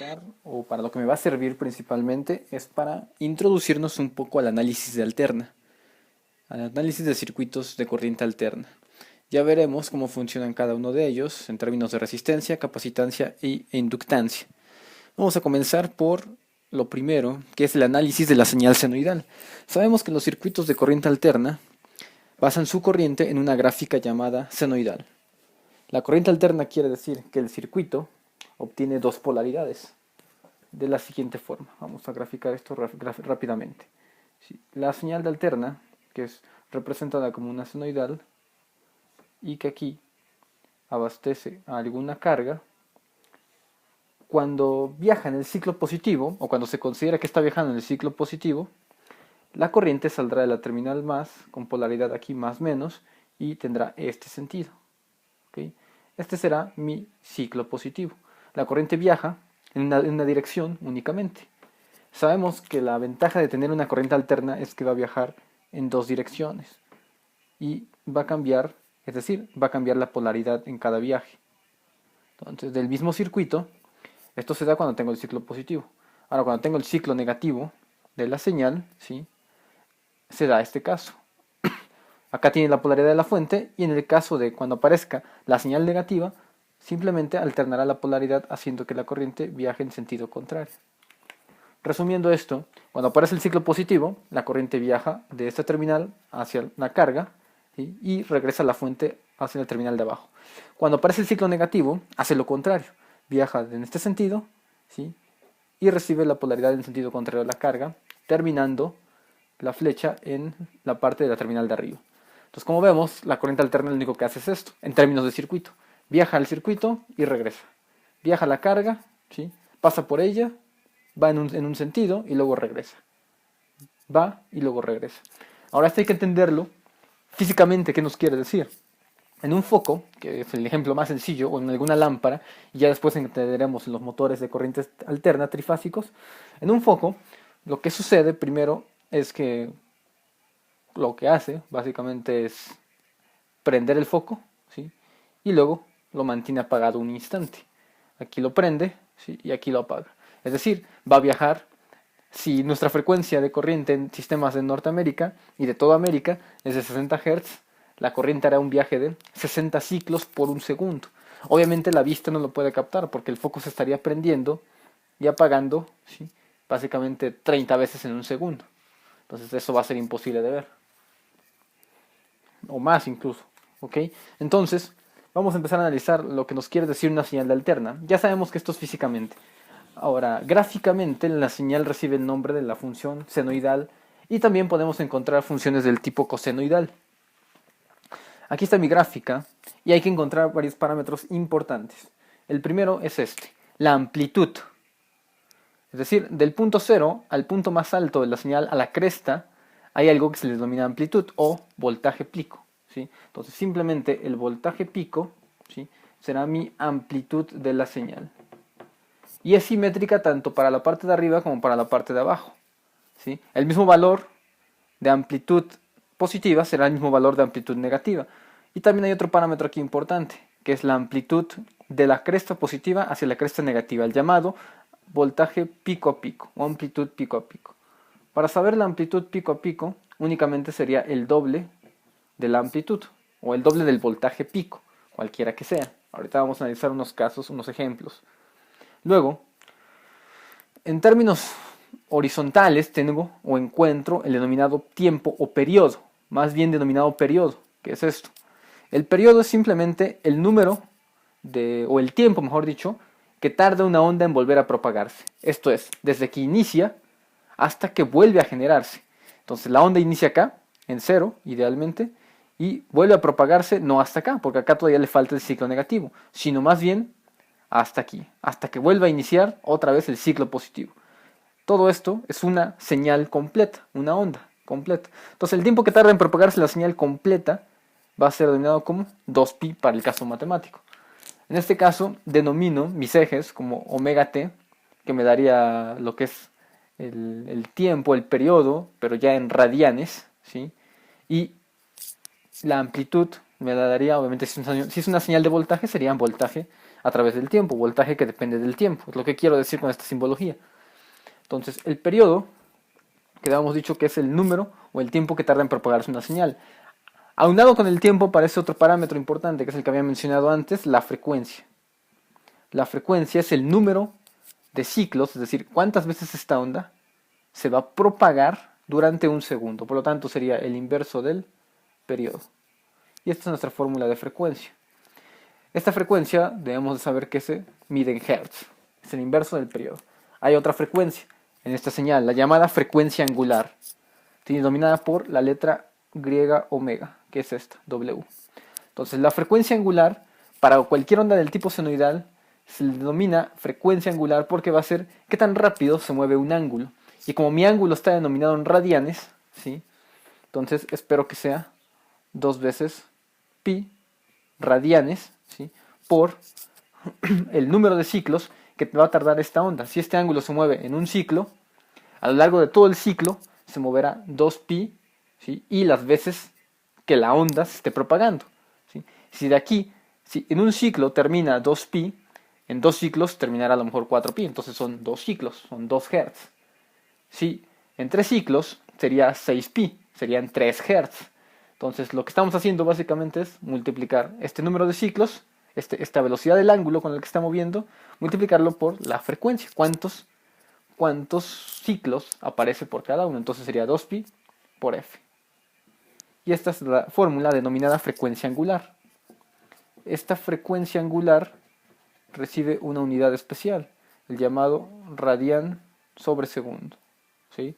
explicar, o para lo que me va a servir principalmente, es para introducirnos un poco al análisis de alterna, al análisis de circuitos de corriente alterna. Ya veremos cómo funcionan cada uno de ellos en términos de resistencia, capacitancia e inductancia. Vamos a comenzar por lo primero, que es el análisis de la señal senoidal. Sabemos que los circuitos de corriente alterna basan su corriente en una gráfica llamada senoidal. La corriente alterna quiere decir que el circuito obtiene dos polaridades de la siguiente forma. Vamos a graficar esto rápidamente. La señal de alterna, que es representada como una senoidal y que aquí abastece a alguna carga, cuando viaja en el ciclo positivo, o cuando se considera que está viajando en el ciclo positivo, la corriente saldrá de la terminal más, con polaridad aquí más menos, y tendrá este sentido. ¿Okay? Este será mi ciclo positivo. La corriente viaja en una dirección únicamente. Sabemos que la ventaja de tener una corriente alterna es que va a viajar en dos direcciones y va a cambiar, es decir, va a cambiar la polaridad en cada viaje. Entonces, del mismo circuito, esto se da cuando tengo el ciclo positivo. Ahora, cuando tengo el ciclo negativo de la señal, ¿sí?, se da este caso. Acá tiene la polaridad de la fuente y en el caso de cuando aparezca la señal negativa, simplemente alternará la polaridad haciendo que la corriente viaje en sentido contrario. Resumiendo esto, cuando aparece el ciclo positivo, la corriente viaja de esta terminal hacia la carga, ¿sí?, y regresa a la fuente hacia el terminal de abajo. Cuando aparece el ciclo negativo, hace lo contrario, viaja en este sentido, ¿sí?, y recibe la polaridad en sentido contrario a la carga, terminando la flecha en la parte de la terminal de arriba. Entonces, como vemos, la corriente alterna lo único que hace es esto, en términos de circuito. Viaja al circuito y regresa. Viaja a la carga, ¿sí?, pasa por ella, va en un sentido y luego regresa. Va y luego regresa. Ahora esto hay que entenderlo físicamente, ¿qué nos quiere decir? En un foco, que es el ejemplo más sencillo, o en alguna lámpara, y ya después entenderemos en los motores de corriente alterna trifásicos, en un foco lo que sucede primero es que lo que hace básicamente es prender el foco, ¿sí?, y luego lo mantiene apagado un instante. Aquí lo prende, ¿sí?, y aquí lo apaga. Es decir, va a viajar. Si nuestra frecuencia de corriente en sistemas de Norteamérica y de toda América es de 60 Hz, la corriente hará un viaje de 60 ciclos por un segundo. Obviamente la vista no lo puede captar porque el foco se estaría prendiendo y apagando, ¿sí?, básicamente 30 veces en un segundo. Entonces eso va a ser imposible de ver. O más incluso. ¿Ok? Entonces, vamos a empezar a analizar lo que nos quiere decir una señal de alterna. Ya sabemos que esto es físicamente. Ahora, gráficamente la señal recibe el nombre de la función senoidal y también podemos encontrar funciones del tipo cosenoidal. Aquí está mi gráfica y hay que encontrar varios parámetros importantes. El primero es este, la amplitud. Es decir, del punto cero al punto más alto de la señal a la cresta hay algo que se le denomina amplitud o voltaje pico, ¿sí? Entonces simplemente el voltaje pico, ¿sí?, será mi amplitud de la señal. Y es simétrica tanto para la parte de arriba como para la parte de abajo, ¿sí? El mismo valor de amplitud positiva será el mismo valor de amplitud negativa. Y también hay otro parámetro aquí importante, que es la amplitud de la cresta positiva hacia la cresta negativa, el llamado voltaje pico a pico o amplitud pico a pico. Para saber la amplitud pico a pico, únicamente sería el doble de la amplitud o el doble del voltaje pico, cualquiera que sea. Ahorita vamos a analizar unos casos, unos ejemplos. Luego, en términos horizontales tengo o encuentro el denominado tiempo o periodo, más bien denominado periodo. ¿Qué es esto? El periodo es simplemente el número o el tiempo, mejor dicho, que tarda una onda en volver a propagarse. Esto es, desde que inicia hasta que vuelve a generarse. Entonces la onda inicia acá, en cero, idealmente, y vuelve a propagarse no hasta acá, porque acá todavía le falta el ciclo negativo, sino más bien hasta aquí, hasta que vuelva a iniciar otra vez el ciclo positivo. Todo esto es una señal completa, una onda completa. Entonces el tiempo que tarda en propagarse la señal completa va a ser denominado como 2pi para el caso matemático. En este caso denomino mis ejes como omega t, que me daría lo que es el tiempo, el periodo, pero ya en radianes, ¿sí?, y la amplitud me la daría, obviamente, si es una señal de voltaje, sería voltaje a través del tiempo, voltaje que depende del tiempo, es lo que quiero decir con esta simbología. Entonces, el periodo, que habíamos dicho que es el número o el tiempo que tarda en propagarse una señal. Aunado con el tiempo aparece otro parámetro importante, que es el que había mencionado antes, la frecuencia. La frecuencia es el número de ciclos, es decir, cuántas veces esta onda se va a propagar durante un segundo. Por lo tanto, sería el inverso del periodo. Y esta es nuestra fórmula de frecuencia. Esta frecuencia debemos de saber que se mide en hertz. Es el inverso del periodo. Hay otra frecuencia en esta señal, la llamada frecuencia angular, denominada por la letra griega omega, que es esta, W. Entonces, la frecuencia angular, para cualquier onda del tipo senoidal, se le denomina frecuencia angular porque va a ser qué tan rápido se mueve un ángulo. Y como mi ángulo está denominado en radianes, ¿sí? Entonces espero que sea 2 veces pi radianes, ¿sí? Por el número de ciclos que va a tardar esta onda. Si este ángulo se mueve en un ciclo, a lo largo de todo el ciclo se moverá 2pi, ¿sí? Y las veces que la onda se esté propagando, ¿sí? Si en un ciclo termina 2pi, en 2 ciclos terminará a lo mejor 4pi, entonces son 2 ciclos, son 2 Hz. Si en 3 ciclos sería 6pi, serían 3 Hz. Entonces lo que estamos haciendo básicamente es multiplicar este número de ciclos, esta velocidad del ángulo con el que está moviendo, multiplicarlo por la frecuencia. ¿Cuántos ciclos aparece por cada uno? Entonces sería 2pi por f. Y esta es la fórmula denominada frecuencia angular. Esta frecuencia angular recibe una unidad especial, el llamado radian sobre segundo, ¿sí?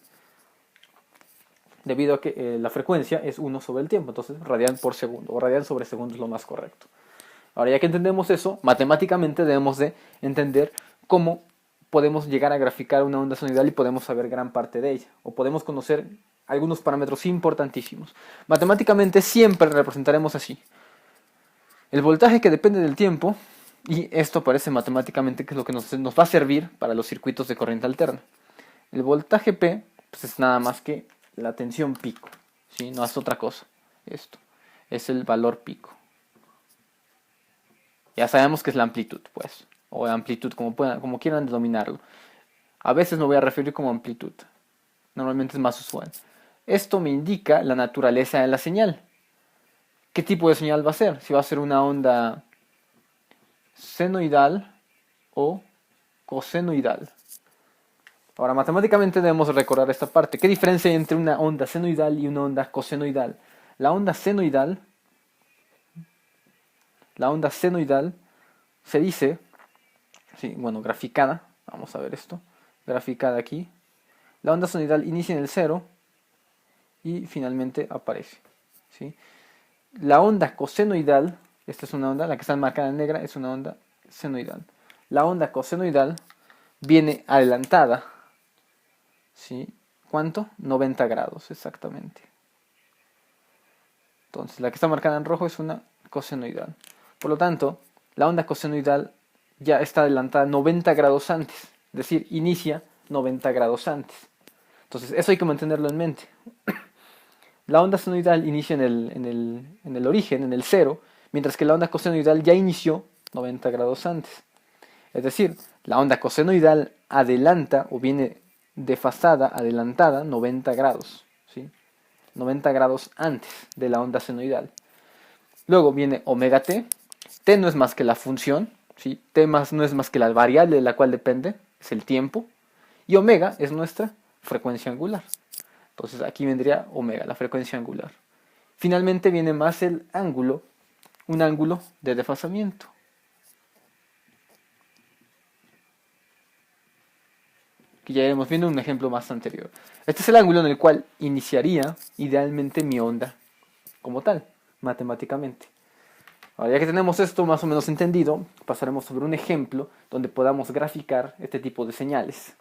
Debido a que la frecuencia es 1 sobre el tiempo, entonces radian por segundo, o radian sobre segundo es lo más correcto. Ahora, ya que entendemos eso, matemáticamente debemos de entender cómo podemos llegar a graficar una onda senoidal y podemos saber gran parte de ella, o podemos conocer algunos parámetros importantísimos. Matemáticamente siempre representaremos así: el voltaje que depende del tiempo, y esto aparece matemáticamente, que es lo que nos va a servir para los circuitos de corriente alterna. El voltaje P pues es nada más que la tensión pico, ¿sí? No es otra cosa. Esto es el valor pico. Ya sabemos que es la amplitud, pues, o amplitud, como quieran denominarlo. A veces me voy a referir como amplitud. Normalmente es más usual. Esto me indica la naturaleza de la señal. ¿Qué tipo de señal va a ser? Si va a ser una onda senoidal o cosenoidal. Ahora, matemáticamente debemos recordar esta parte. ¿Qué diferencia hay entre una onda senoidal y una onda cosenoidal? La onda senoidal se dice, sí, bueno, graficada, vamos a ver esto, graficada aquí. La onda senoidal inicia en el 0 y finalmente aparece, ¿sí? La onda cosenoidal, esta es una onda, la que está marcada en negra es una onda senoidal. La onda cosenoidal viene adelantada, ¿sí? ¿Cuánto? 90 grados, exactamente. Entonces, la que está marcada en rojo es una cosenoidal. Por lo tanto, la onda cosenoidal ya está adelantada 90 grados antes, es decir, inicia 90 grados antes. Entonces, eso hay que mantenerlo en mente. La onda senoidal inicia en el origen, en el 0, mientras que la onda cosenoidal ya inició 90 grados antes. Es decir, la onda cosenoidal adelanta o viene desfasada, adelantada 90 grados, ¿sí? 90 grados antes de la onda senoidal. Luego viene omega t. T no es más que la función, ¿sí? T no es más que la variable de la cual depende, es el tiempo. Y omega es nuestra frecuencia angular. Entonces aquí vendría omega, la frecuencia angular. Finalmente viene más el ángulo, un ángulo de desfasamiento. Que ya iremos viendo un ejemplo más anterior. Este es el ángulo en el cual iniciaría idealmente mi onda como tal, matemáticamente. Ahora, ya que tenemos esto más o menos entendido, pasaremos sobre un ejemplo donde podamos graficar este tipo de señales.